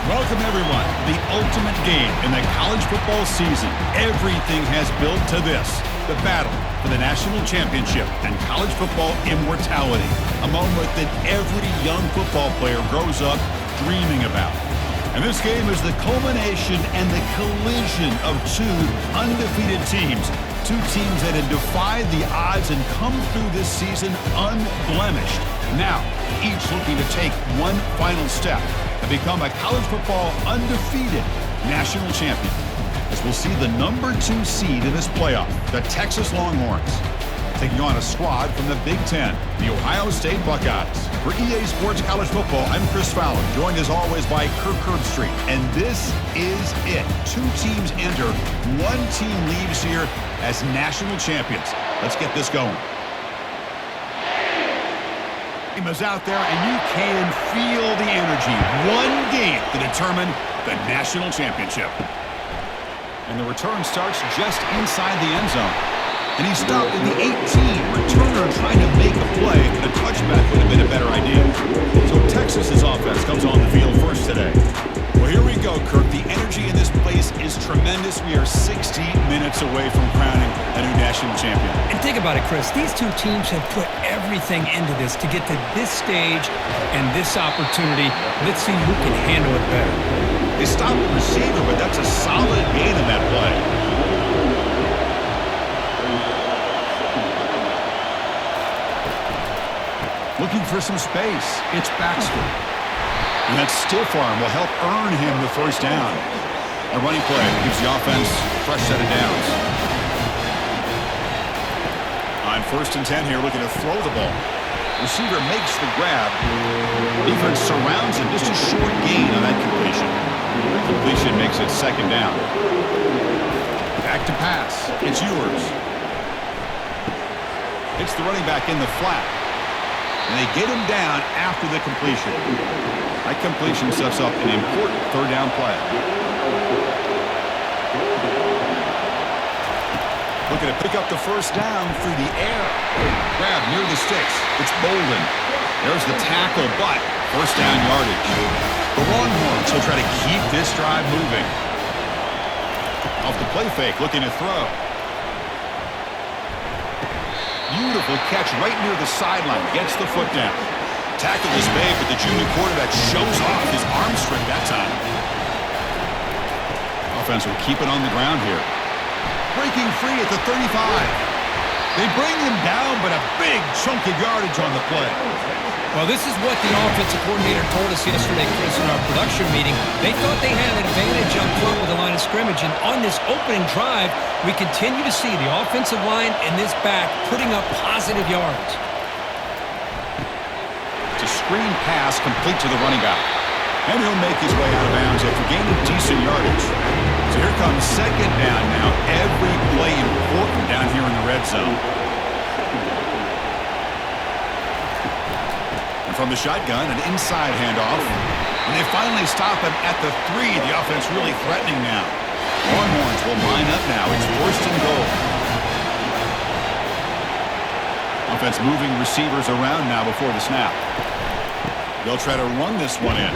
Welcome, everyone, to the ultimate game in the college football season. Everything has built to this, the battle for the national championship and college football immortality, a moment that every young football player grows up dreaming about. And this game is the culmination and the collision of two undefeated teams, two teams that had defied the odds and come through this season unblemished. Now, each looking to take one final step and become a college football undefeated national champion, as we'll see the number 2 seed in this playoff, the Texas Longhorns, taking on a squad from the Big Ten, the Ohio State Buckeyes. For EA Sports College Football, I'm Chris Fowler, joined as always by Kirk Herbstreit, and this is it. 2 teams enter, 1 team leaves here as national champions. Let's get this going. Is out there, and you can feel the energy. One game to determine the national championship. And the return starts just inside the end zone. And he stopped at the 18. Returner trying to make a play. A touchback would have been a better idea. So Texas's offense comes on the field first today. Well, here we go, Kirk. The energy in this place is tremendous. We are 60 minutes away from crowning a new national champion. And think about it, Chris. These two teams have put everything into this to get to this stage and this opportunity. Let's see who can handle it better. They stopped the receiver, but that's a solid gain in that play. Looking for some space. It's Baxter. And that stiff arm will help earn him the first down. A running play gives the offense a fresh set of downs. On 1st and 10 here, looking to throw the ball. Receiver makes the grab. Defense surrounds him. Just a short gain on that completion. The completion makes it 2nd down. Back to pass. It's yours. It's the running back in the flat. And they get him down after the completion. That completion sets up an important 3rd down play. Looking to pick up the first down through the air. Grab near the sticks. It's Bolden. There's the tackle, but first down yardage. The Longhorns will try to keep this drive moving. Off the play fake, looking to throw. Beautiful catch right near the sideline. Gets the foot down. Tackle is made, but the junior quarterback shows off his arm strength that time. Offense will keep it on the ground here. Breaking free at the 35. They bring him down, but a big chunk of yardage on the play. Well, this is what the offensive coordinator told us yesterday, Chris, in our production meeting. They thought they had an advantage up front with the line of scrimmage, and on this opening drive, we continue to see the offensive line and this back putting up positive yards. It's a screen pass complete to the running back. And he'll make his way out of bounds after gaining decent yardage. So here comes 2nd down now. Every play important down here in the red zone. And from the shotgun, an inside handoff. And they finally stop him at the 3. The offense really threatening now. Longhorns will line up now. It's 1st and goal. Offense moving receivers around now before the snap. They'll try to run this one in.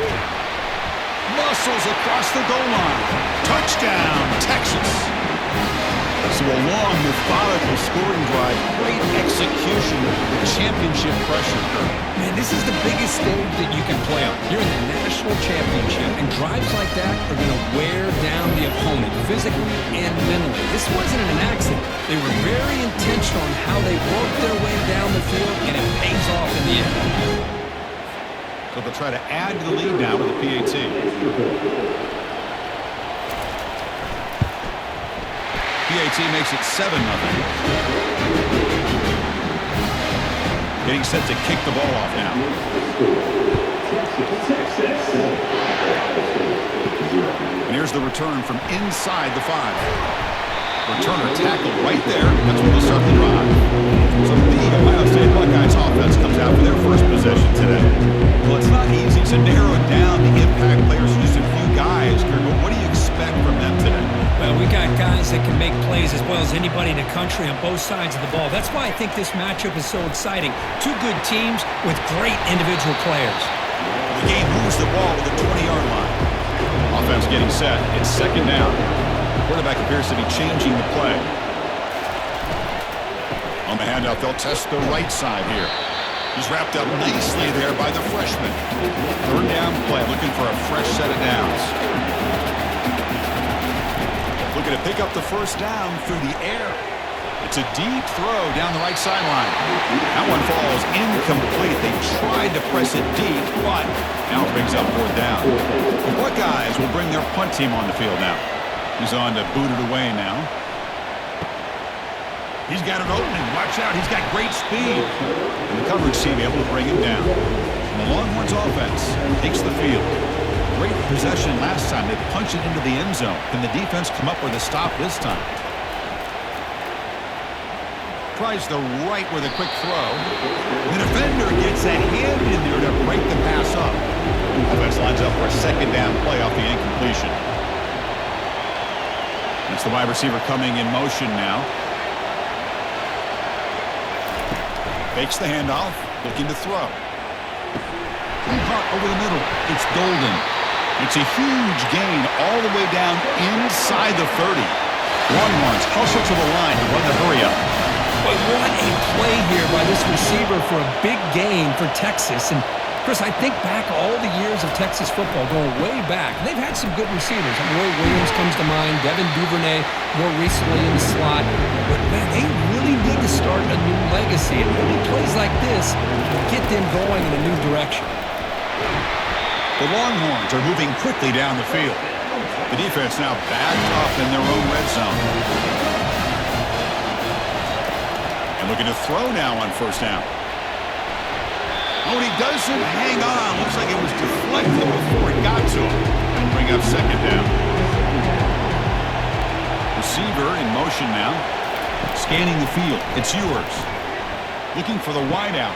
Muscles across the goal line. Touchdown, Texas. So a long, methodical scoring drive. Great execution with championship pressure. Man, this is the biggest stage that you can play on. You're in the national championship, and drives like that are going to wear down the opponent physically and mentally. This wasn't an accident. They were very intentional on how they worked their way down the field, and it pays off in the end. So they'll try to add to the lead now with a PAT. PAT makes it 7-0. Getting set to kick the ball off now. And here's the return from inside the 5. Returner tackled right there. That's where they'll start the drive. So the Ohio State Buckeyes offense comes out for their first possession today. Well, it's not easy to narrow down the impact players, just a few guys. But what do you expect from them today? Well, we got guys that can make plays as well as anybody in the country on both sides of the ball. That's why I think this matchup is so exciting. 2 good teams with great individual players. The game moves the ball to the 20-yard line. getting set. It's second down. The quarterback appears to be changing the play. On the handoff, they'll test the right side here. He's wrapped up nicely there by the freshman. Third down play, looking for a fresh set of downs. Looking to pick up the first down through the air. It's a deep throw down the right sideline. That one falls incomplete. They tried to press it deep, but now it brings up fourth down. The Buckeyes will bring their punt team on the field now. He's on to boot it away now. He's got an opening. Watch out. He's got great speed. And the coverage team able to bring him down. And the Longhorns offense takes the field. Great possession last time. They punched it into the end zone. Can the defense come up with a stop this time? Tries the right with a quick throw. The defender gets a hand in there to break the pass up. Offense lines up for a second down play off the incompletion. It's the wide receiver coming in motion now. Fakes the handoff, looking to throw. Caught over the middle. It's golden. It's a huge gain all the way down inside the 30. Longhorns hustle to the line to run the hurry up. But what a play here by this receiver for a big gain for Texas. And Chris, I think back all the years of Texas football, going way back. They've had some good receivers. Roy Williams comes to mind, Devin Duvernay more recently in the slot. But, man, they really need to start a new legacy. And really plays like this get them going in a new direction. The Longhorns are moving quickly down the field. The defense now backed up in their own red zone. And looking to throw now on first down. Oh, and he doesn't hang on. Looks like it was deflected before it got to him. And bring up second down. Receiver in motion now. Scanning the field. It's yours. Looking for the wideout.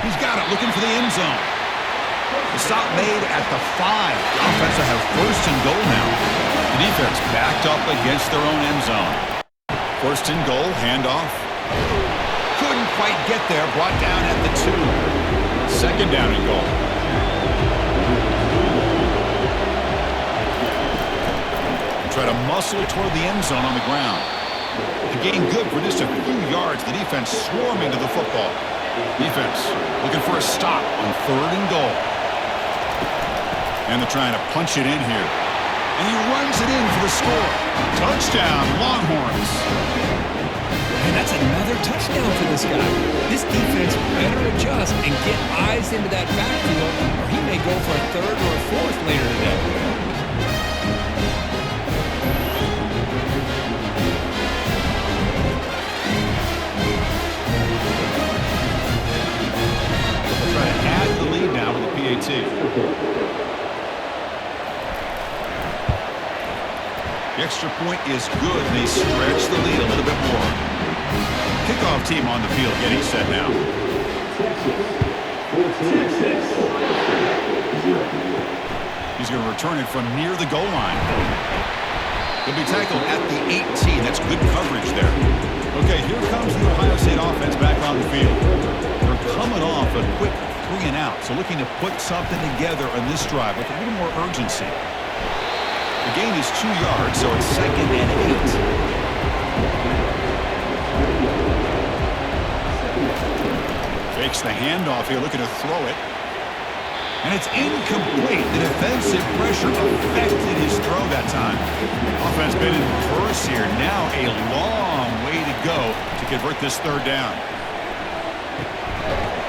He's got it. Looking for the end zone. The stop made at the 5. The offense will have first and goal now. The defense backed up against their own end zone. First and goal. Handoff. Couldn't quite get there. Brought down at the 2. Second down and goal. Try to muscle toward the end zone on the ground. The gain good for just a few yards. The defense swarming to the football. Defense looking for a stop on third and goal. And they're trying to punch it in here. And he runs it in for the score. Touchdown, Longhorns. And that's another touchdown for this guy. This defense better adjust and get eyes into that backfield, or he may go for a third or a fourth later today. They'll try to add the lead now with the PAT. The extra point is good. They stretch the lead a little bit more. Kickoff team on the field getting set now. He's going to return it from near the goal line. He'll be tackled at the 18. That's good coverage there. Okay, here comes the Ohio State offense back on the field. They're coming off a quick 3 and out, so looking to put something together on this drive with a little more urgency. The gain is 2 yards, so it's second and 8. Fakes the handoff here, looking to throw it. And it's incomplete. The defensive pressure affected his throw that time. Offense been in reverse here. Now a long way to go to convert this third down.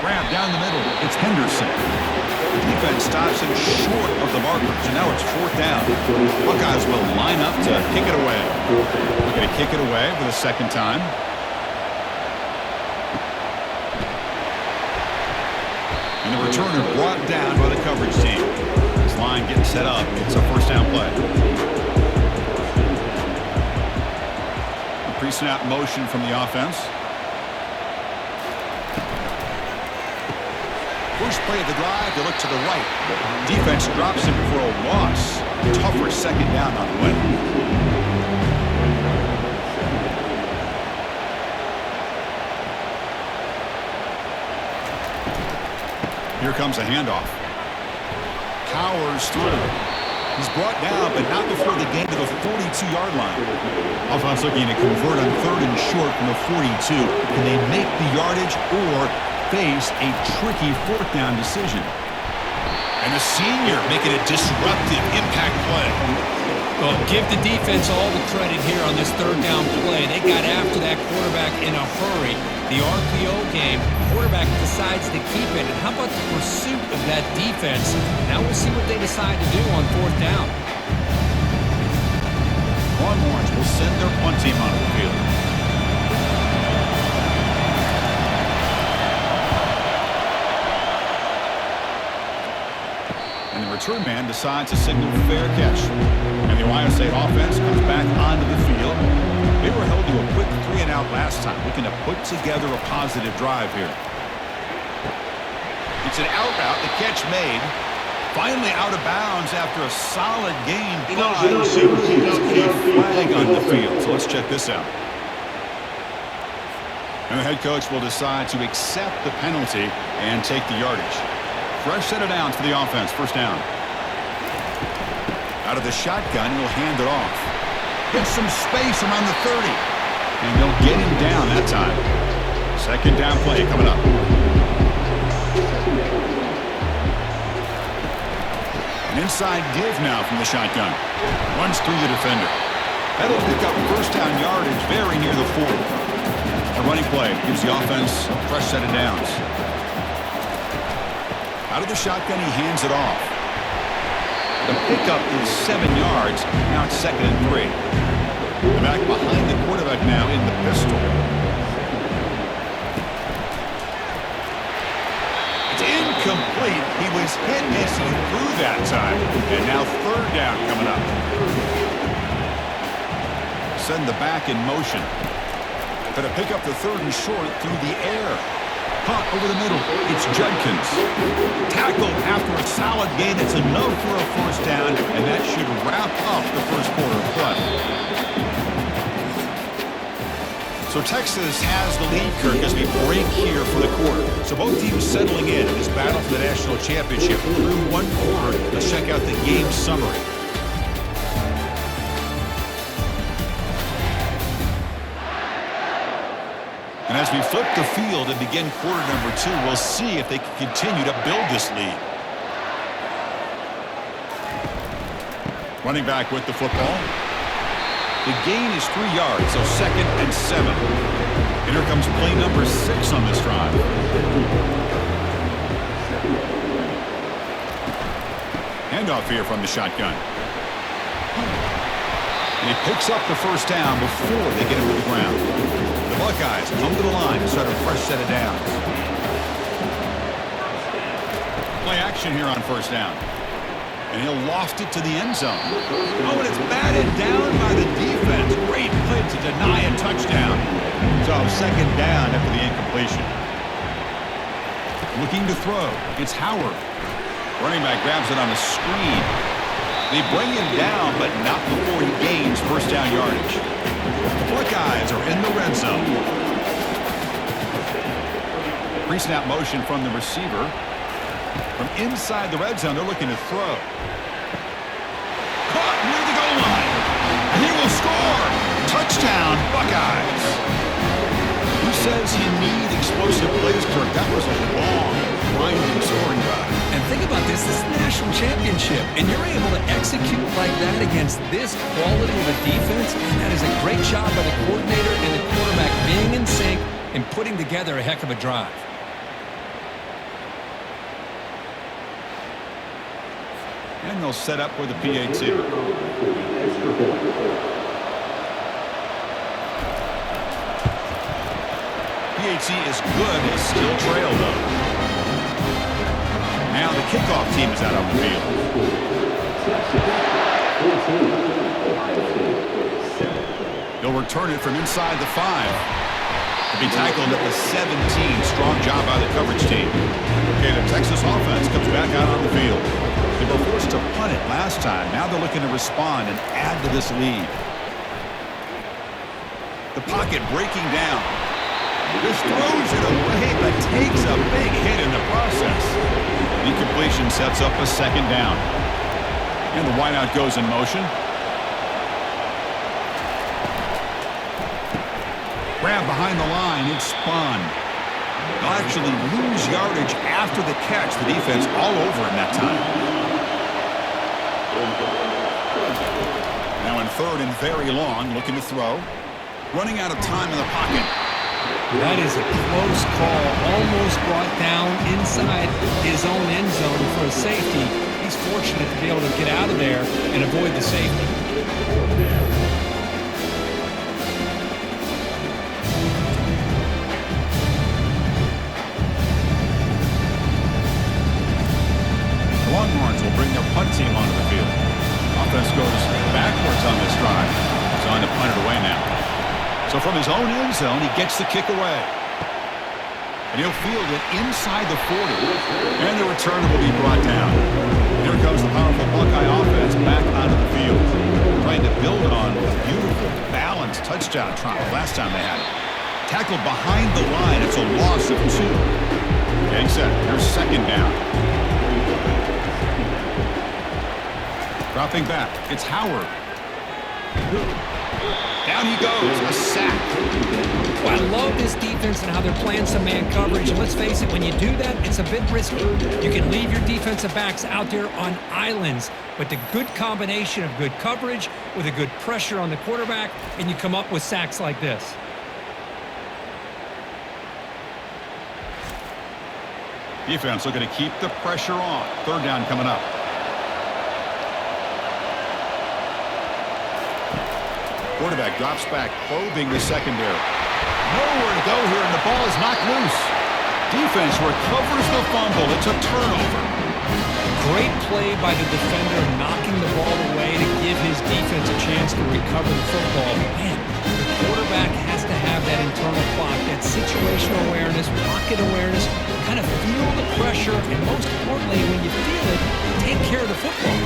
Grab down the middle. It's Henderson. The defense stops him short of the markers, and now it's fourth down. Buckeyes will line up to kick it away. We're going to kick it away for the second time. And the returner brought down by the coverage team. This line getting set up. It's a first down play. The pre-snap motion from the offense. First play of the drive, they look to the right. Defense drops him for a loss. Tougher second down on the way. Here comes a handoff. Powers through. He's brought down, but not before the gain to the 42-yard line. Offense looking to convert on 3rd and short from the 42. Can they make the yardage or face a tricky 4th down decision? And the senior making a disruptive impact play. Well, give the defense all the credit here on this 3rd down play. They got after that quarterback in a hurry. The RPO game, quarterback decides to keep it. And how about the pursuit of that defense? Now we'll see what they decide to do on 4th down. Longhorns will send their punt team onto the field. And the return man decides to signal fair catch. And the Ohio State offense comes back onto the field. They were held to a quick 3-and-out last time, looking to put together a positive drive here. It's an out route, the catch made. Finally out of bounds after a solid gain. There's a flag on the field, so let's check this out. And the head coach will decide to accept the penalty and take the yardage. Fresh set of downs for the offense, 1st down. Out of the shotgun, he'll hand it off. Gets some space around the 30. And they'll get him down that time. 2nd down play coming up. An inside give now from the shotgun. Runs through the defender. That'll pick up 1st down yardage very near the 40. A running play gives the offense a fresh set of downs. Out of the shotgun, he hands it off. The pickup is 7 yards. Now it's 2nd and 3. The back behind the quarterback now in the pistol. It's incomplete. He was hit as he threw that time. And now 3rd down coming up. Send the back in motion. Going to pick up the 3rd and short through the air. Punt over the middle. It's Judkins. Tackled after a solid gain. It's enough for a 1st down, and that should wrap up the 1st quarter of play. So Texas has the lead, Kirk, as we break here for the quarter. So both teams settling in this battle for the national championship through 1 quarter. Let's check out the game summary. And as we flip the field and begin quarter number 2, we'll see if they can continue to build this lead. Running back with the football. The gain is 3 yards, so 2nd and 7. And here comes play number 6 on this drive. Handoff here from the shotgun. And he picks up the 1st down before they get him to the ground. The Buckeyes come to the line to start a fresh set of downs. Play action here on 1st down. And he'll loft it to the end zone. Oh, and it's batted down by the defense. Great play to deny a touchdown. So 2nd down after the incompletion. Looking to throw. It's Howard. Running back grabs it on the screen. They bring him down, but not before he gains 1st down yardage. The Buckeyes are in the red zone. Pre-snap motion from the receiver. From inside the red zone, they're looking to throw. Caught near the goal line. And he will score. Touchdown, Buckeyes. Who says you need explosive plays, Kirk? That was a long, grinding scoring drive. And think about this is the national championship, and you're able to execute like that against this quality of a defense, and that is a great job by the coordinator and the quarterback being in sync and putting together a heck of a drive. And they'll set up with a PAT. PAT is good. They still trail, though. Now the kickoff team is out on the field. They'll return it from inside the 5. To be tackled at the 17. Strong job by the coverage team. Okay, the Texas offense comes back out on the field. They were forced to punt it last time. Now they're looking to respond and add to this lead. The pocket breaking down. Just throws it away, but takes a big hit in the process. Incompletion sets up a 2nd down. And the wideout goes in motion. Grab behind the line. It's spun. They'll actually lose yardage after the catch. The defense all over in that time. Now in third and very long, looking to throw. Running out of time in the pocket. That is a close call. Almost brought down inside his own end zone for a safety. He's fortunate to be able to get out of there and avoid the safety. The Longhorns will bring their punt team onto the field. Offense goes backwards on this drive. He's on to punt it away now. So from his own end zone, he gets the kick away. And he'll field it inside the 40. And the returner will be brought down. Here comes the powerful Buckeye offense back onto the field. Trying to build on a beautiful, balanced touchdown try last time they had it. Tackled behind the line. It's a loss of 2. Getting set. Here's second down. Dropping back. It's Howard. Down he goes, a sack. Well, I love this defense and how they're playing some man coverage. And let's face it, when you do that, it's a bit risky. You can leave your defensive backs out there on islands, but the good combination of good coverage with a good pressure on the quarterback, and you come up with sacks like this. Defense looking to keep the pressure on. Third down coming up. Quarterback drops back, probing the secondary. Nowhere to go here, and the ball is knocked loose. Defense recovers the fumble. It's a turnover. Great play by the defender, knocking the ball away to give his defense a chance to recover the football. Man, the quarterback has to have that internal clock, that situational awareness, pocket awareness, kind of feel the pressure, and most importantly, when you feel it, take care of the football.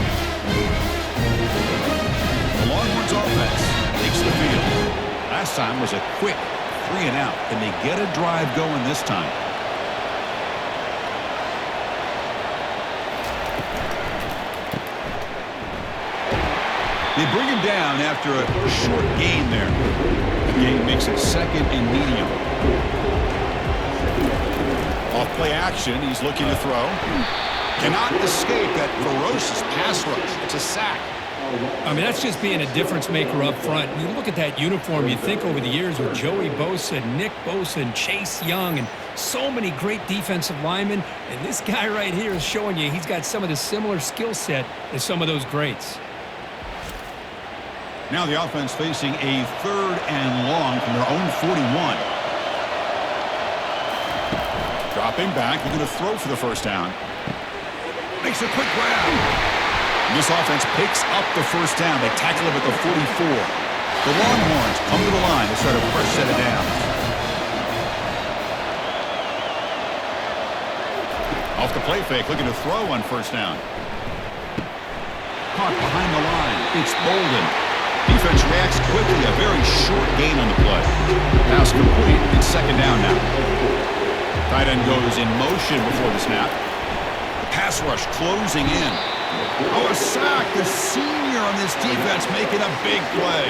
The Longhorns offense takes the field. Last time was a quick 3 and out. Can they get a drive going this time? They bring him down after a short gain there. The game makes it second and medium. Off play action, he's looking to throw. Cannot escape that ferocious pass rush. It's a sack. I mean, that's just being a difference maker up front. You look at that uniform, you think over the years with Joey Bosa, Nick Bosa, and Chase Young, and so many great defensive linemen. And this guy right here is showing you he's got some of the similar skill set as some of those greats. Now the offense facing a third and long from their own 41. Dropping back, looking to throw for the first down. Makes a quick grab. This offense picks up the first down. They tackle him at the 44. The Longhorns come to the line to start a fresh set of downs. Off the play fake, looking to throw on first down. Caught behind the line. It's Bolden. Defense reacts quickly. A very short gain on the play. Pass complete. It's second down now. Tight end goes in motion before the snap. The pass rush closing in. Oh, a sack. The senior on this defense making a big play.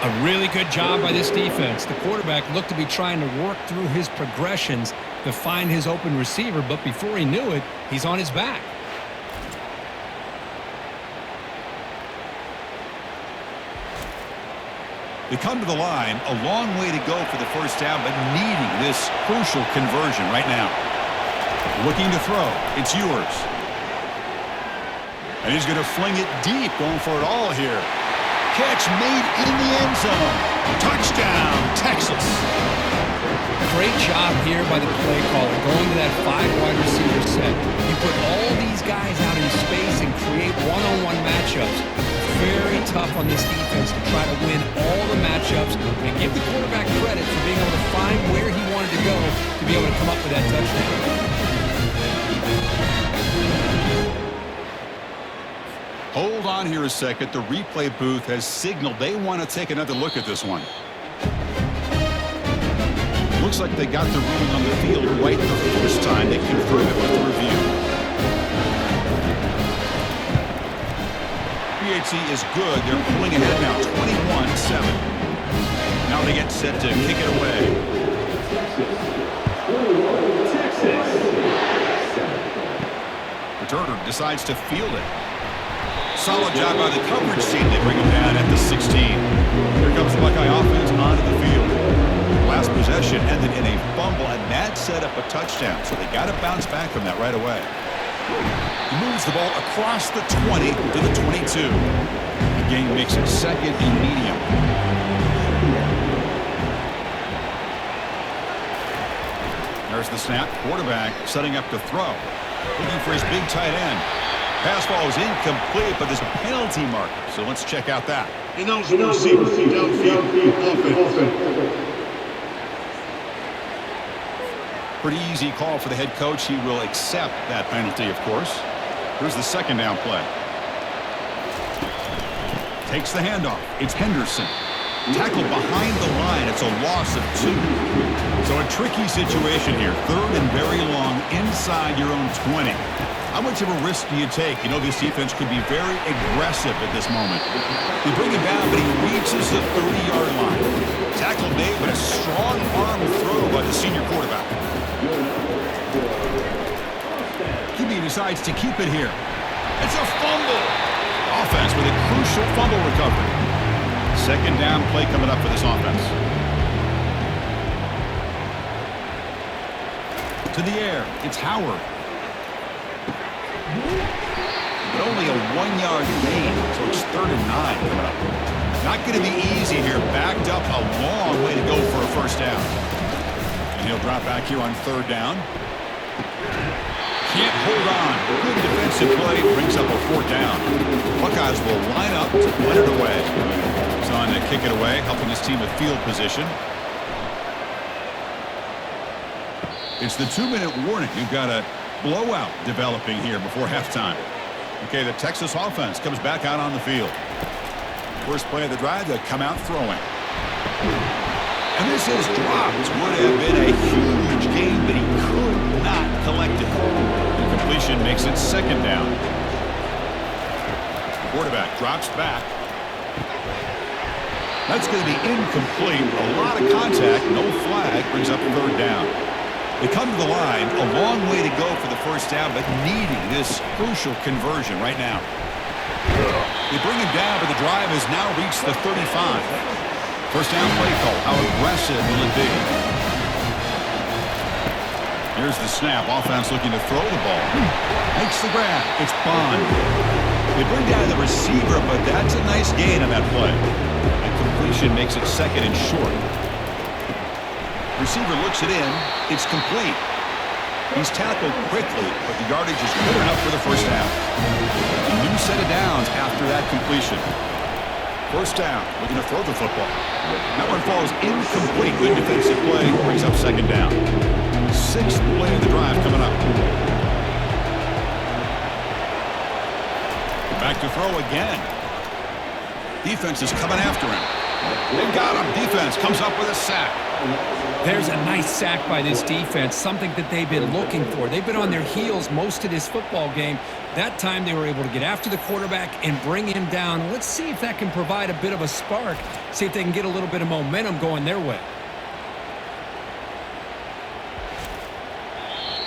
A really good job by this defense. The quarterback looked to be trying to work through his progressions to find his open receiver, but before he knew it, he's on his back. They come to the line, a long way to go for the first down, but needing this crucial conversion right now. Looking to throw. It's yours. And he's going to fling it deep, going for it all here. Catch made in the end zone. Touchdown, Texas. Great job here by the play caller, going to that 5-wide receiver set. You put all these guys out in space and create one-on-one matchups. Very tough on this defense to try to win all the matchups and give the quarterback credit for being able to find where he wanted to go to be able to come up with that touchdown. Hold on here a second. The replay booth has signaled they want to take another look at this one. Looks like they got the ruling on the field right the first time. They confirmed it with the review. efficiency is good. They're pulling ahead now, 21-7. Now they get set to kick it away. Returner decides to field it. Solid job by the coverage team. They bring him down at the 16. Here comes the Buckeye offense onto the field. Last possession ended in a fumble, and that set up a touchdown. So they got to bounce back from that right away. He moves the ball across the 20 to the 22. The game makes it second and medium. There's the snap. Quarterback setting up to throw. Looking for his big tight end. Pass ball is incomplete, but there's a penalty marker. So let's check out that. And those are the receivers. Downfield offense. Pretty easy call for the head coach. He will accept that penalty, of course. Here's the second down play. Takes the handoff. It's Henderson. Tackled behind the line. It's a loss of 2. So a tricky situation here. Third and very long inside your own 20. How much of a risk do you take? You know, this defense could be very aggressive at this moment. They bring him down, but he reaches the 30-yard line. Tackle made, but a strong arm throw by the senior quarterback. QB decides to keep it here. It's a fumble. Offense with a crucial fumble recovery. Second down play coming up for this offense. To the air, it's Howard. But only a 1-yard gain, so it's 3rd and 9 coming up. Not going to be easy here. Backed up a long way to go for a first down. And he'll drop back here on 3rd down. Can't hold on. Good defensive play brings up a 4th down. Buckeyes will line up to win it away. He's on to kick it away, helping his team with field position. It's the 2-minute warning. You've got a blowout developing here before halftime. Okay, the Texas offense comes back out on the field. First play of the drive, they come out throwing. And this is dropped. Would have been a huge gain, but he could not collect it. The completion makes it 2nd down. Quarterback drops back. That's going to be incomplete. A lot of contact, no flag, brings up 3rd down. They come to the line, a long way to go for the first down, but needing this crucial conversion right now. They bring him down, but the drive has now reached the 35. First down play call. How aggressive will it be? Here's the snap. Offense looking to throw the ball. Makes the grab. It's Bond. They bring down the receiver, but that's a nice gain on that play. And completion makes it 2nd and short. Receiver looks it in. It's complete. He's tackled quickly, but the yardage is good enough for the first down. A new set of downs after that completion. First down. Looking to throw the football. That one falls incomplete. Good defensive play. Brings up 2nd down. 6th play of the drive coming up. Back to throw again. Defense is coming after him. They got him. Defense comes up with a sack. There's a nice sack by this defense, something that they've been looking for. They've been on their heels most of this football game. That time they were able to get after the quarterback and bring him down. Let's see if that can provide a bit of a spark, see if they can get a little bit of momentum going their way.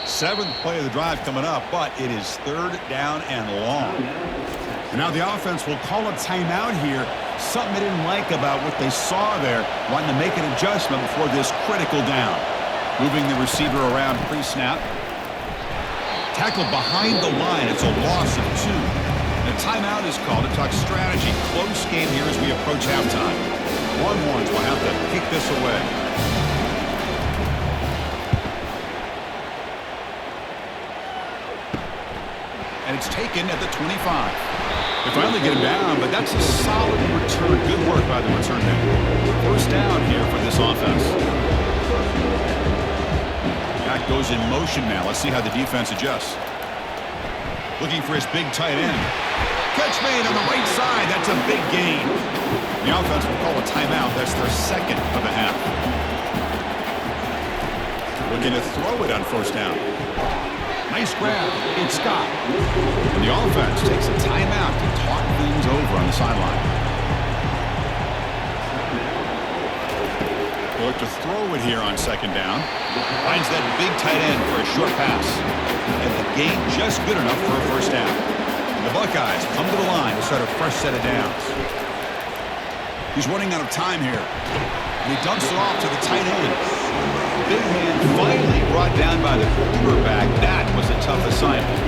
7th play of the drive coming up, but it is 3rd down and long. And now the offense will call a timeout here. Something they didn't like about what they saw there, wanting to make an adjustment before this critical down. Moving the receiver around pre-snap. Tackled behind the line. It's a loss of 2. And a timeout is called to talk strategy. Close game here as we approach halftime. Longhorns will have to kick this away. And it's taken at the 25. They finally get him down, but that's a solid return. Good work by the return man. First down here for this offense. That goes in motion now. Let's see how the defense adjusts. Looking for his big tight end. Catch made on the right side. That's a big gain. The offense will call a timeout. That's their 2nd of the half. Looking to throw it on first down. Nice grab. It's Scott. And the offense takes a timeout to talk things over on the sideline. They'll look to throw it here on second down. Finds that big tight end for a short pass. And the gain just good enough for a first down. The Buckeyes come to the line to start a fresh set of downs. He's running out of time here. And he dumps it off to the tight end. Big man finally brought down by the quarterback. That was a tough assignment.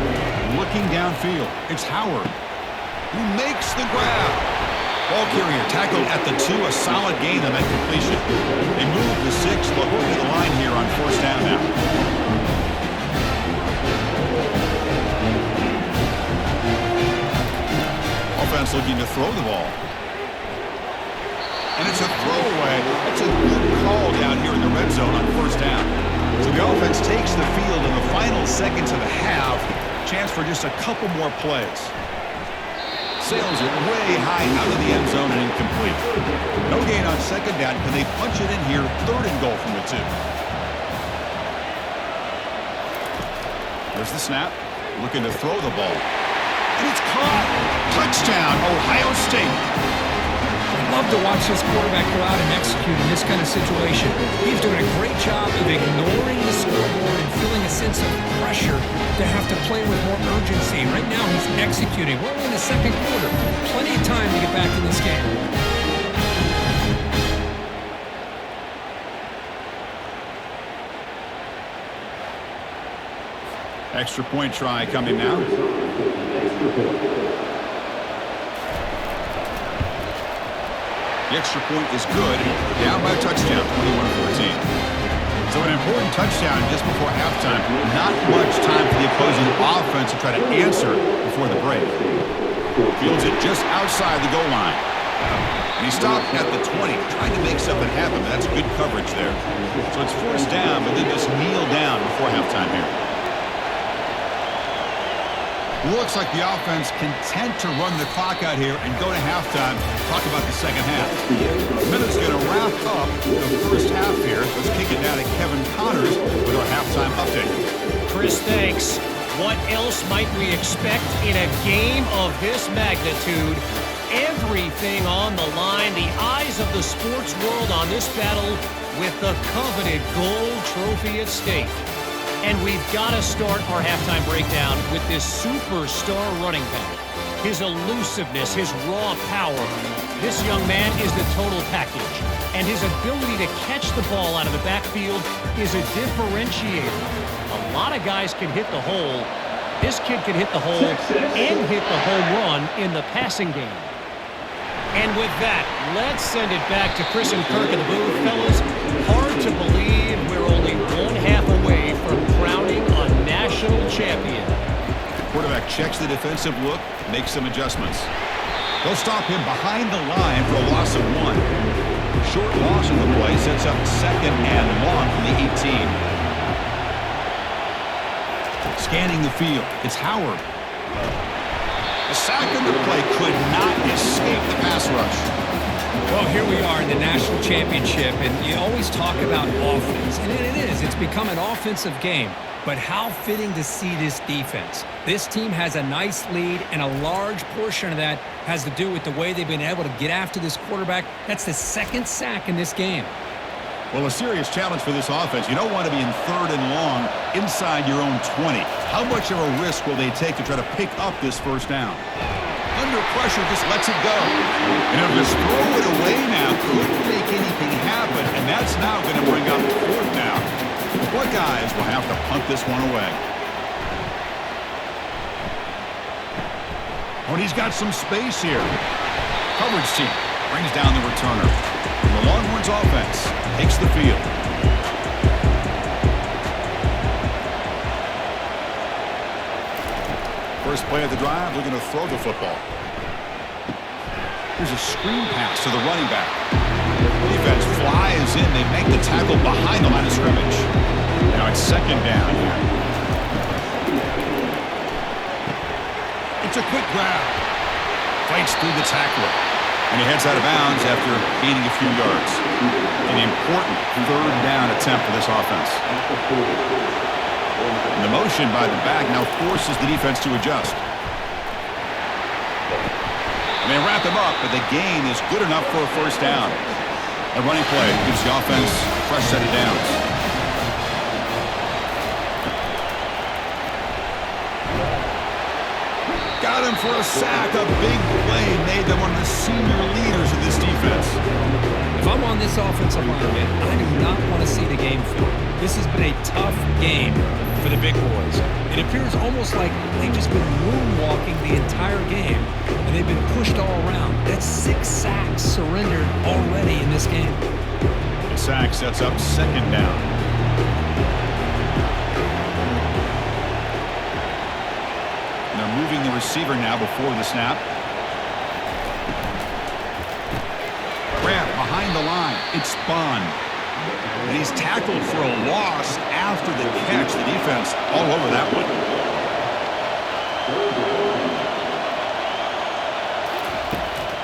Looking downfield, it's Howard who makes the grab. Ball carrier tackled at the 2, a solid gain on that completion. They move the 6, they'll go to the line here on first down now. Offense looking to throw the ball. And it's a throwaway. That's a good call down here in the red zone on first down. So the offense takes the field in the final seconds of the half. Chance for just a couple more plays. Sails it way high out of the end zone and incomplete. No gain on second down. Can they punch it in here? Third and goal from the 2. There's the snap. Looking to throw the ball. And it's caught. Touchdown, Ohio State. I'd love to watch this quarterback go out and execute in this kind of situation. He's doing a great job of ignoring the scoreboard and feeling a sense of pressure to have to play with more urgency. Right now, he's executing. We're only in the second quarter. Plenty of time to get back in this game. Extra point try coming now. The extra point is good. Down by a touchdown, 21-14. So an important touchdown just before halftime. Not much time for the opposing offense to try to answer before the break. Fields it just outside the goal line. And he stopped at the 20, trying to make something happen, but that's good coverage there. So it's forced down, but then just kneel down before halftime here. Looks like the offense content to run the clock out here and go to halftime. Talk about the second half. Minute's going to wrap up the first half here. Let's kick it down to Kevin Connors with our halftime update. Chris, thanks. What else might we expect in a game of this magnitude? Everything on the line. The eyes of the sports world on this battle with the coveted gold trophy at stake. And we've got to start our halftime breakdown with this superstar running back. His elusiveness, his raw power. This young man is the total package. And his ability to catch the ball out of the backfield is a differentiator. A lot of guys can hit the hole. This kid can hit the hole and hit the home run in the passing game. And with that, let's send it back to Chris and Kirk in the booth. Fellas, hard to believe we're only one half away from crowning a national champion. Quarterback checks the defensive look, makes some adjustments. They'll stop him behind the line for a loss of 1. Short loss of the play sets up second and long from the 18. Scanning the field, it's Howard. The sack in the play could not escape the pass rush. Well, here we are in the national championship, and you always talk about offense, and it is. It's become an offensive game. But how fitting to see this defense. This team has a nice lead, and a large portion of that has to do with the way they've been able to get after this quarterback. That's the second sack in this game. Well, a serious challenge for this offense. You don't want to be in third and long inside your own 20. How much of a risk will they take to try to pick up this first down? Under pressure, just lets it go. And he'll just throw it away now. Couldn't make anything happen, and that's now going to bring up fourth down. The Buckeyes will have to punt this one away. Oh, and he's got some space here. Coverage team brings down the returner. And the Longhorns offense takes the field. First play of the drive, they're going to throw the football. Here's a screen pass to the running back. Defense flies in. They make the tackle behind the line of scrimmage. Now it's second down here. It's a quick grab. Fights through the tackler. And he heads out of bounds after gaining a few yards. An important third down attempt for this offense. And the motion by the back now forces the defense to adjust. And they wrap him up, but the gain is good enough for a first down. A running play gives the offense a fresh set of downs. Got him for a sack. A big play made them one of the senior leaders of this defense. If I'm on this offensive line, man, I do not want to see the game film. This has been a tough game for the big boys. It appears almost like they've just been moonwalking the entire game, and they've been pushed all around. That's 6 sacks surrendered already in this game. The sack sets up second down. And they're moving the receiver now before the snap. Grab behind the line. It's spun. And he's tackled for a loss after the catch. The defense all over that one.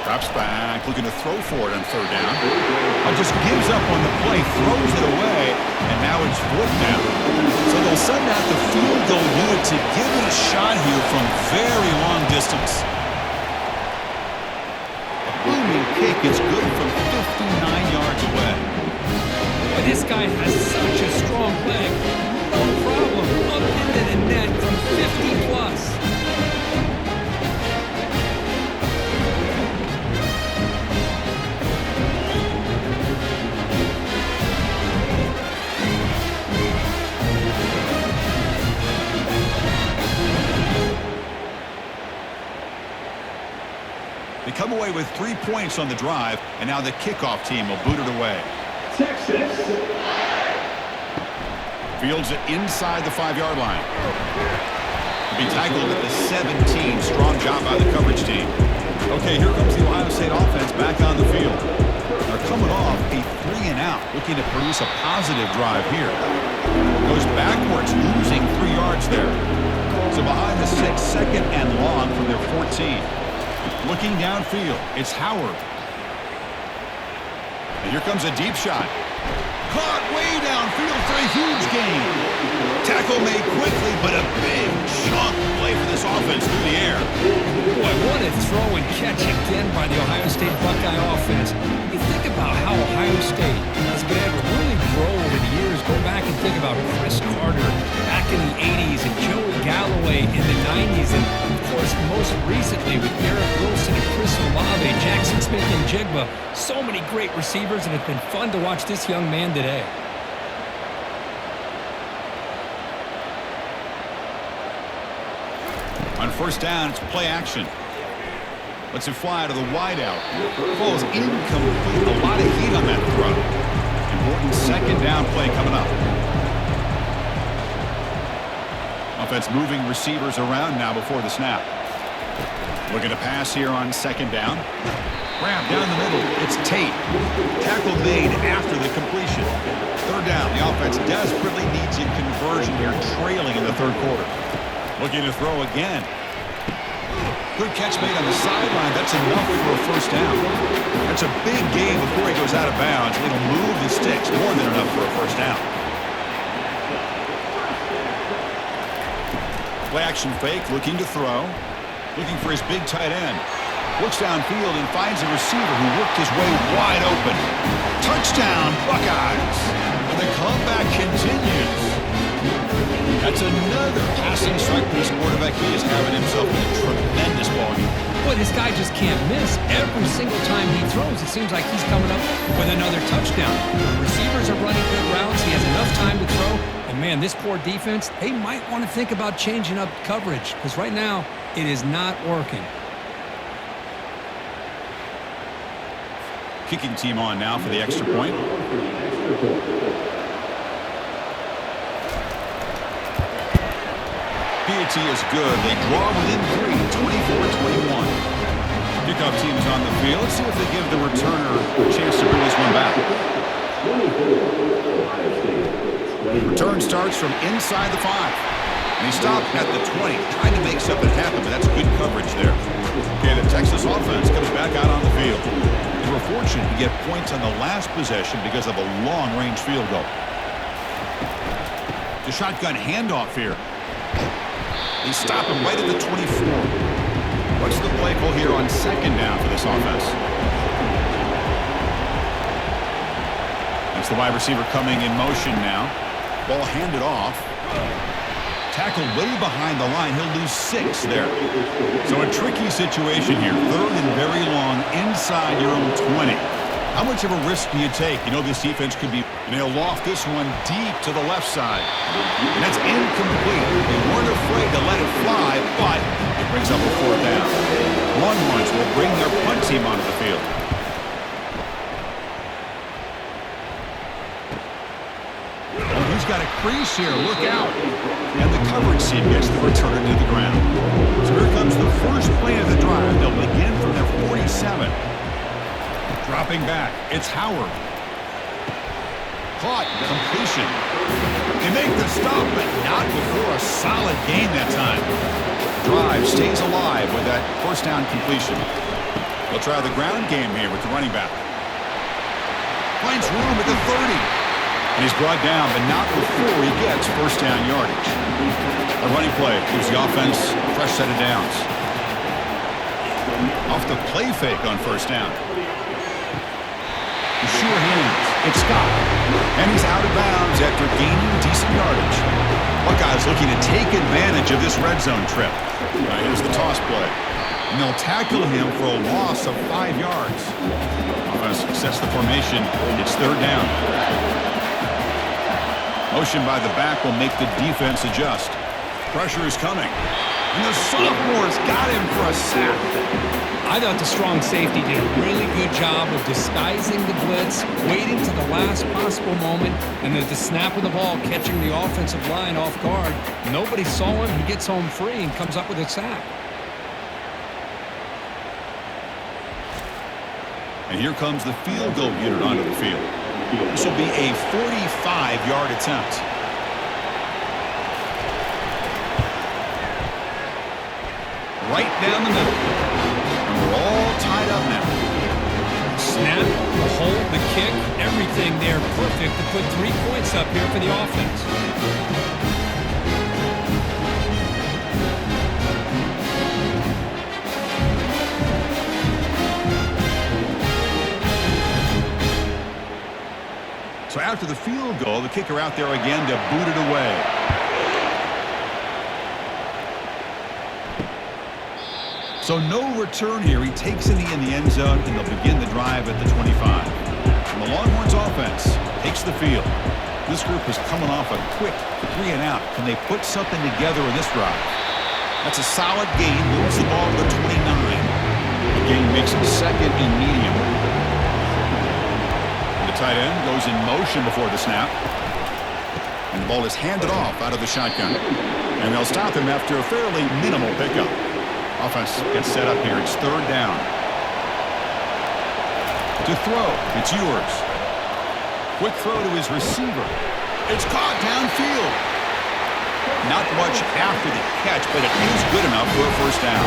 Drops back, looking to throw for it on third down. But just gives up on the play, throws it away, and now it's fourth down. So they'll send out the field goal unit to give it a shot here from very long distance. Booming kick is good from 59 yards away. But this guy has such a strong leg. No problem. Up into the net from 50 plus. They come away with 3 points on the drive, and now the kickoff team will boot it away. Texas. Fields it inside the 5-yard line. Be tackled at the 17. Strong job by the coverage team. Okay, here comes the Ohio State offense back on the field. They're coming off a 3-and-out, looking to produce a positive drive here. Goes backwards, losing 3 yards there. So behind the 6, second and long from their 14. Looking downfield, it's Howard. And here comes a deep shot. Caught way downfield for a huge gain. Tackle made quickly, but a big chunk play for this offense through the air. Boy, what a throw and catch again by the Ohio State Buckeye offense. You think about how Ohio State has been able to really grow over the years. Go back and think about Chris Carter back in the 80s and Joey Galloway in the 90s. And, of course, most recently with Garrett Wilson and Chris Olave, Jackson Smith and Jigba. So many great receivers, and it's been fun to watch this young man today. On first down, it's play action. Lets it fly to the wideout. Falls incomplete. A lot of heat on that throw. Important second down play coming up. Offense moving receivers around now before the snap. Looking to pass here on second down. Grab down the middle. It's Tate. Tackle made after the completion. Third down. The offense desperately needs a conversion here, trailing in the third quarter. Looking to throw again. Good catch made on the sideline. That's enough for a first down. That's a big gain before he goes out of bounds. It'll move the sticks. More than enough for a first down. Play action fake. Looking to throw. Looking for his big tight end. Looks downfield and finds a receiver who worked his way wide open. Touchdown, Buckeyes. And the comeback continues. That's another passing strike for this quarterback. He is having himself in a tremendous ballgame. Boy, this guy just can't miss. Every single time he throws, it seems like he's coming up with another touchdown. The receivers are running good routes. He has enough time to throw. And, man, this poor defense, they might want to think about changing up coverage because right now it is not working. Kicking team on now for the extra point. PAT is good. They draw within 3, 24-21. Kickoff team is on the field. Let's see if they give the returner a chance to bring this one back. Return starts from inside the 5. And he stopped at the 20, trying to make something happen, but that's good coverage there. Okay, the Texas offense comes back out on the field. They were fortunate to get points on the last possession because of a long-range field goal. The shotgun handoff here. They stop him right at the 24. What's the play call here on second down for this offense? It's the wide receiver coming in motion now. Ball handed off. Tackled way behind the line. He'll lose 6 there. So a tricky situation here. 3rd and very long inside your own 20. How much of a risk do you take? You know this defense could be... And they'll loft this one deep to the left side. And that's incomplete. They weren't afraid to let it fly, but it brings up a 4th down. Longhorns will bring their punt team onto the field. He's got a crease here. Look out. And the coverage team gets the returner to the ground. So here comes the first play of the drive. They'll begin from their 47. Dropping back. It's Howard. Caught. Completion. They make the stop, but not before a solid gain that time. Drive stays alive with that first down completion. They'll try the ground game here with the running back. Finds room at the 30. And he's brought down, but not before he gets first down yardage. A running play gives the offense a fresh set of downs. Off the play fake on first down. Sure hands. It's Scott. And he's out of bounds after gaining decent yardage. Buckeyes looking to take advantage of this red zone trip. Here's the toss play. And they'll tackle him for a loss of 5 yards. Offense sets the formation. It's 3rd down. Motion by the back will make the defense adjust. Pressure is coming. And the sophomore's got him for a sack. I thought the strong safety did a really good job of disguising the blitz, waiting to the last possible moment, and at the snap of the ball, catching the offensive line off guard. Nobody saw him. He gets home free and comes up with a sack. And here comes the field goal unit onto the field. This will be a 45-yard attempt. Right down the middle. And we're all tied up now. Snap, the hold, the kick, everything there perfect to put 3 points up here for the offense. So after the field goal, the kicker out there again to boot it away. So no return here. He takes it in the end zone, and they'll begin the drive at the 25. And the Longhorns offense takes the field. This group is coming off a quick 3 and out. Can they put something together in this drive? That's a solid gain. Moves the ball to the 29. The gain makes it 2nd and medium. Tight end goes in motion before the snap. And the ball is handed off out of the shotgun. And they'll stop him after a fairly minimal pickup. Offense gets set up here. It's 3rd down. To throw. It's yours. Quick throw to his receiver. It's caught downfield. Not much after the catch, but it is good enough for a first down.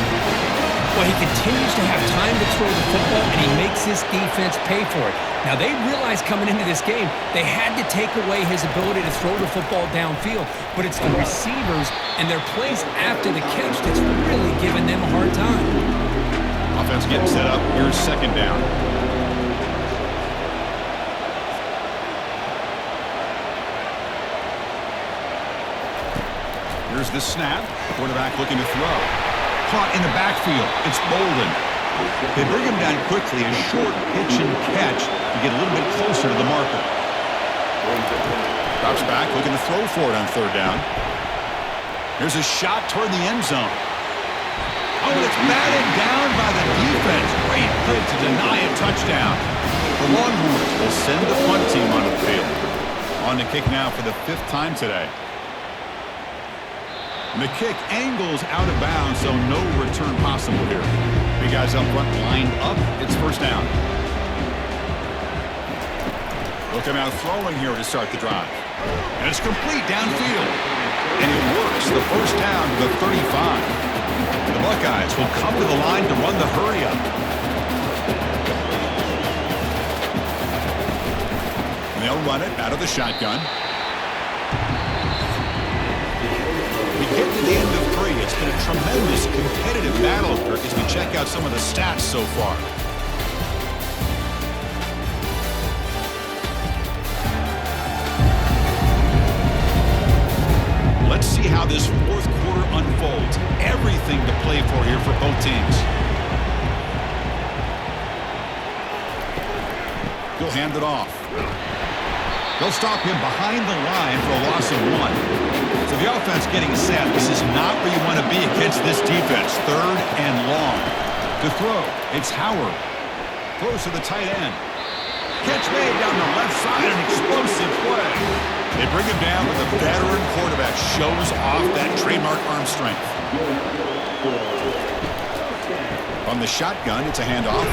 Well, he continues to have time to throw the football, and he makes his defense pay for it. Now, they realized coming into this game they had to take away his ability to throw the football downfield, but it's the receivers and their plays after the catch that's really giving them a hard time. Offense getting set up. Here's 2nd down. Here's the snap. Quarterback looking to throw. Caught in the backfield. It's Bolden. They bring him down quickly. A short pitch and catch to get a little bit closer to the marker. Drops back, looking to throw for it on 3rd down. Here's a shot toward the end zone. Oh, and it's batted down by the defense. Great play to deny a touchdown. The Longhorns will send the punt team onto the field. On the kick now for the 5th time today. And the kick angles out of bounds, so no return possible here. Big guys up front lined up. It's first down. They'll come out throwing here to start the drive. And it's complete downfield. And it works. The first down to the 35. The Buckeyes will come to the line to run the hurry up. And they'll run it out of the shotgun. We get to the end of 3. It's been a tremendous competitive battle, Kirk, as we check out some of the stats so far. Let's see how this fourth quarter unfolds. Everything to play for here for both teams. He'll hand it off. They'll stop him behind the line for a loss of 1. So the offense getting set. This is not where you want to be against this defense. 3rd and long. To throw, it's Howard. Throws to the tight end. Catch made down the left side, an explosive play. They bring him down, but the veteran quarterback shows off that trademark arm strength. From the shotgun, it's a handoff.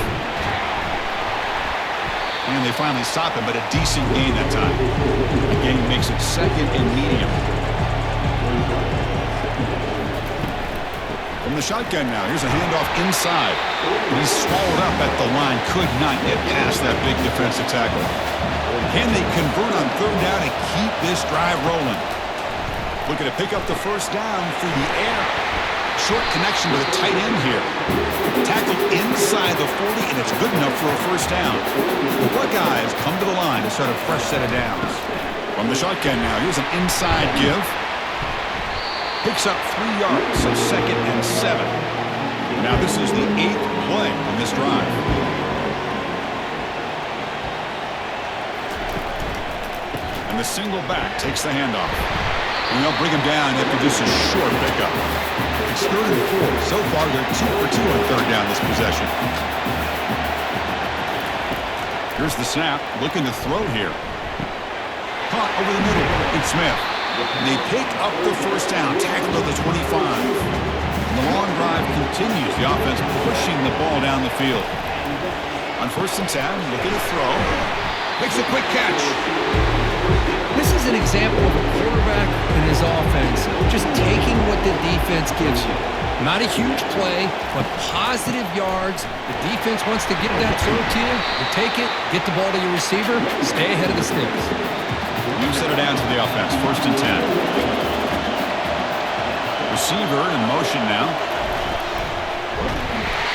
And they finally stop him, but a decent gain that time. The gain makes it 2nd and medium. From the shotgun now, here's a handoff inside. He's swallowed up at the line, could not get past that big defensive tackle. Can they convert on 3rd down and keep this drive rolling? Looking to pick up the first down through the air. Short connection to the tight end here. Tackled inside the 40, and it's good enough for a first down. The Buckeyes come to the line to start a fresh set of downs. From the shotgun now, here's an inside give. Picks up 3 yards, so 2nd and 7. Now this is the 8th play on this drive. And the single back takes the handoff. And they'll bring him down after just a short pickup. It's 3rd and 4. So far, they're 2 for 2 on 3rd down this possession. Here's the snap. Looking to throw here. Caught over the middle. It's Smith. And they pick up the first down. Tackled at the 25. And the long drive continues. The offense pushing the ball down the field. On 1st and 10, looking to throw. Makes a quick catch. This is an example of a quarterback and his offense just taking what the defense gives you. Not a huge play, but positive yards. The defense wants to get that throw to you. You take it, get the ball to your receiver, stay ahead of the sticks. You set it down to the offense. 1st and 10. Receiver in motion now.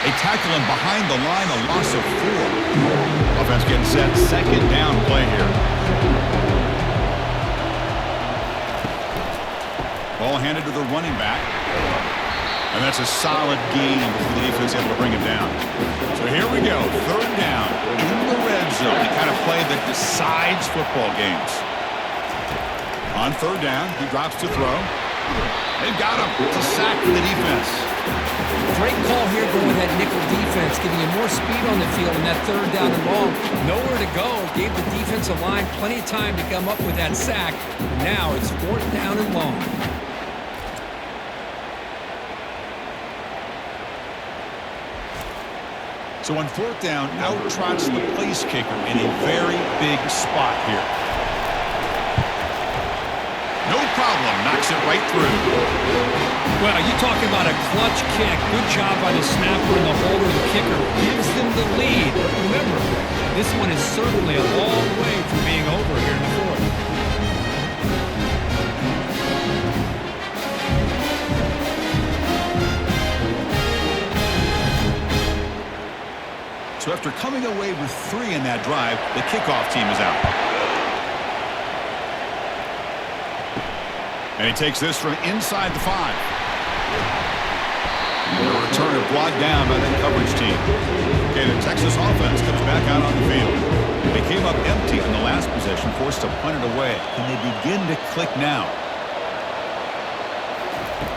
They tackle him behind the line, a loss of 4. Offense getting set. 2nd down play here. Ball handed to the running back. And that's a solid gain before the defense able to bring him down. So here we go. 3rd down in the red zone. The kind of play that decides football games. On 3rd down, he drops to throw. They've got him. It's a sack for the defense. Great call here going with that nickel defense, giving you more speed on the field in that 3rd down and long. Nowhere to go. Gave the defensive line plenty of time to come up with that sack. Now it's 4th down and long. So on 4th down, out trots the place kicker in a very big spot here. No problem, knocks it right through. Well, you talk about a clutch kick. Good job by the snapper and the holder. The kicker gives them the lead. But remember, this one is certainly a long way from being over here in the 4th. So after coming away with 3 in that drive, the kickoff team is out. And he takes this from inside the 5. And the returner blocked down by that coverage team. Okay, the Texas offense comes back out on the field. They came up empty in the last possession, forced to punt it away. Can they begin to click now?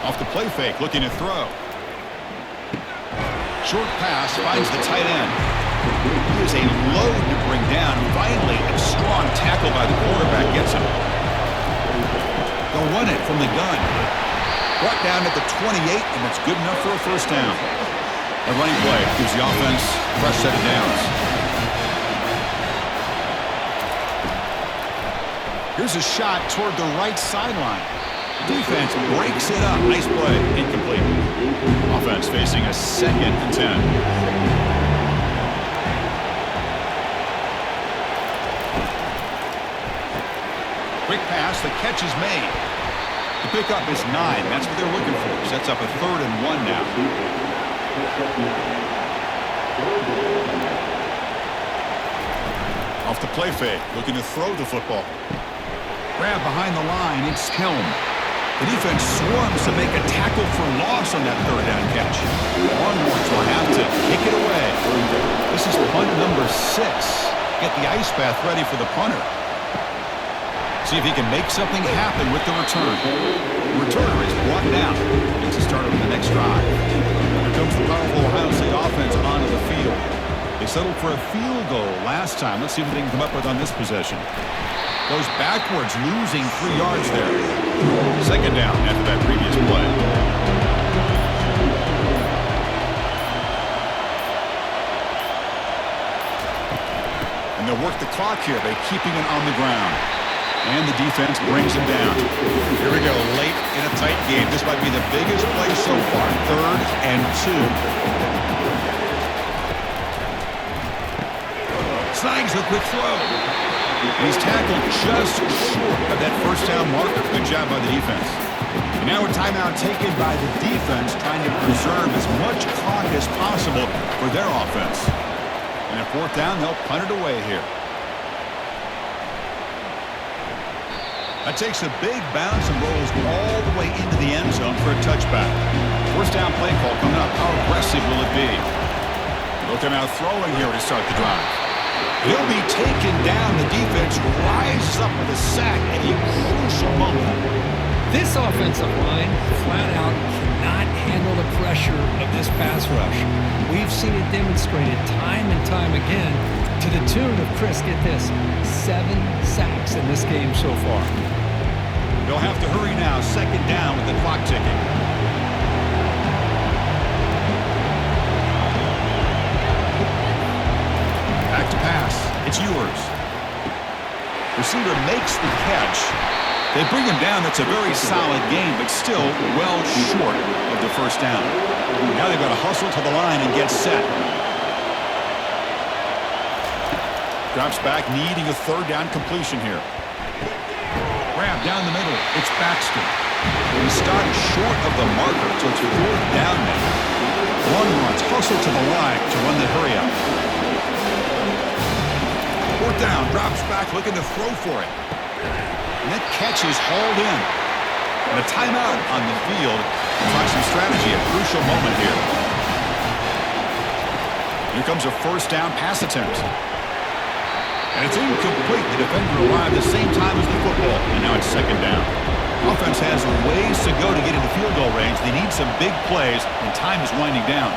Off the play fake, looking to throw. Short pass finds the tight end. He is a load to bring down. Finally, a strong tackle by the quarterback gets him. They'll run it from the gun. Brought down at the 28, and that's good enough for a first down. A running play gives the offense a fresh set of downs. Here's a shot toward the right sideline. Defense breaks it up. Nice play. Incomplete. Offense facing a 2nd and 10. Quick pass. The catch is made. The pickup is 9. That's what they're looking for. Sets up a 3rd and 1 now. Off the play fake, looking to throw the football. Grab behind the line, it's Helm. The defense swarms to make a tackle for loss on that 3rd down catch. Longhorns will have to kick it away. This is punt number 6. Get the ice bath ready for the punter. See if he can make something happen with the return. The returner is brought down. Gets a start on the next drive. Here comes the powerful Ohio State offense onto the field. They settled for a field goal last time. Let's see what they can come up with on this possession. Goes backwards, losing 3 yards there. 2nd down after that previous play. And they'll work the clock here by keeping it on the ground. And the defense brings him down. Here we go, late in a tight game. This might be the biggest play so far. 3rd and 2. Snags a quick throw. And he's tackled just short of that 1st down marker. Good job by the defense. And now a timeout taken by the defense, trying to preserve as much clock as possible for their offense. And at 4th down, they'll punt it away here. That takes a big bounce and rolls all the way into the end zone for a touchback. 1st down play call coming up. How aggressive will it be? They'll come out throwing here to start the drive. He'll be taken down. The defense rises up with a sack at a crucial moment. This offensive line flat out cannot handle the pressure of this pass rush. We've seen it demonstrated time and time again to the tune of, Chris, get this, 7 sacks in this game so far. They'll have to hurry now. 2nd down with the clock ticking. Back to pass. It's yours. Receiver makes the catch. They bring him down. That's a very solid game, but still well short of the 1st down. Now they've got to hustle to the line and get set. Drops back, needing a 3rd down completion here. Grab down the middle. It's Baxter. He stopped short of the marker, so it's 4th down now. Longhorns hustle to the line to run the hurry up. 4th down, drops back, looking to throw for it. And that catch is hauled in. And a timeout on the field. Try some strategy, a crucial moment here. Here comes a 1st down pass attempt. And it's incomplete. The defender arrived at the same time as the football. And now it's 2nd down. Offense has ways to go to get into field goal range. They need some big plays, and time is winding down.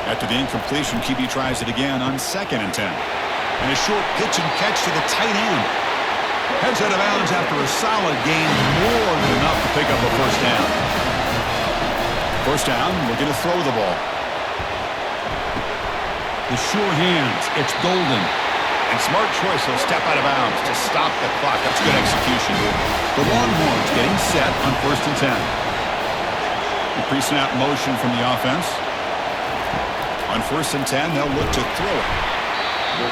After the incompletion, QB tries it again on 2nd and 10. And a short pitch and catch to the tight end. Heads out of bounds after a solid gain, more than enough to pick up a 1st down. 1st down, we're going to throw the ball. The sure hands, it's Golden. And smart choice, he'll step out of bounds to stop the clock. That's good execution. The Longhorns getting set on 1st and 10. The pre-snap motion from the offense. On 1st and 10, they'll look to throw it.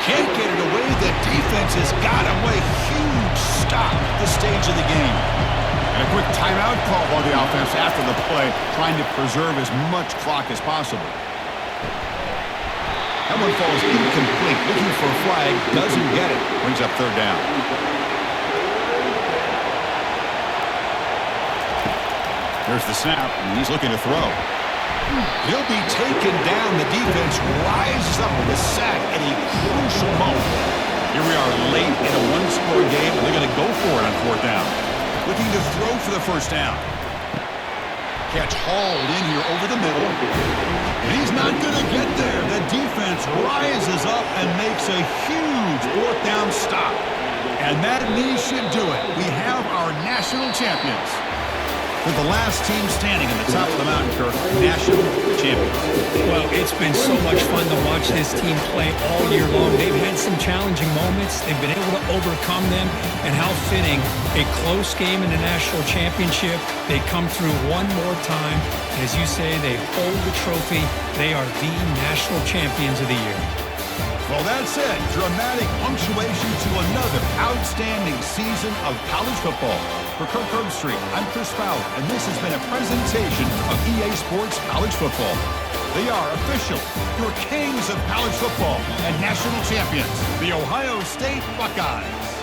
Can't get it away. The defense has got him away. Huge stop at this stage of the game. And a quick timeout call by the offense after the play, trying to preserve as much clock as possible. That one falls incomplete. Looking for a flag. Doesn't get it. Brings up 3rd down. There's the snap, and he's looking to throw. He'll be taken down. The defense rises up with a sack at a crucial moment. Here we are late in a 1-score game. They're going to go for it on 4th down. Looking to throw for the 1st down. Catch hauled in here over the middle. And he's not going to get there. The defense rises up and makes a huge 4th down stop. And that knee should do it. We have our national champions. They're the last team standing in the top of the mountain, Kirk. National champions. Well, it's been so much fun to watch this team play all year long. They've had some challenging moments. They've been able to overcome them. And how fitting, a close game in the national championship. They come through one more time. And as you say, they hold the trophy. They are the national champions of the year. So that's it. Dramatic punctuation to another outstanding season of college football. For Kirk Herbstreit, I'm Chris Fowler, and this has been a presentation of EA Sports College Football. They are official, your kings of college football and national champions, the Ohio State Buckeyes.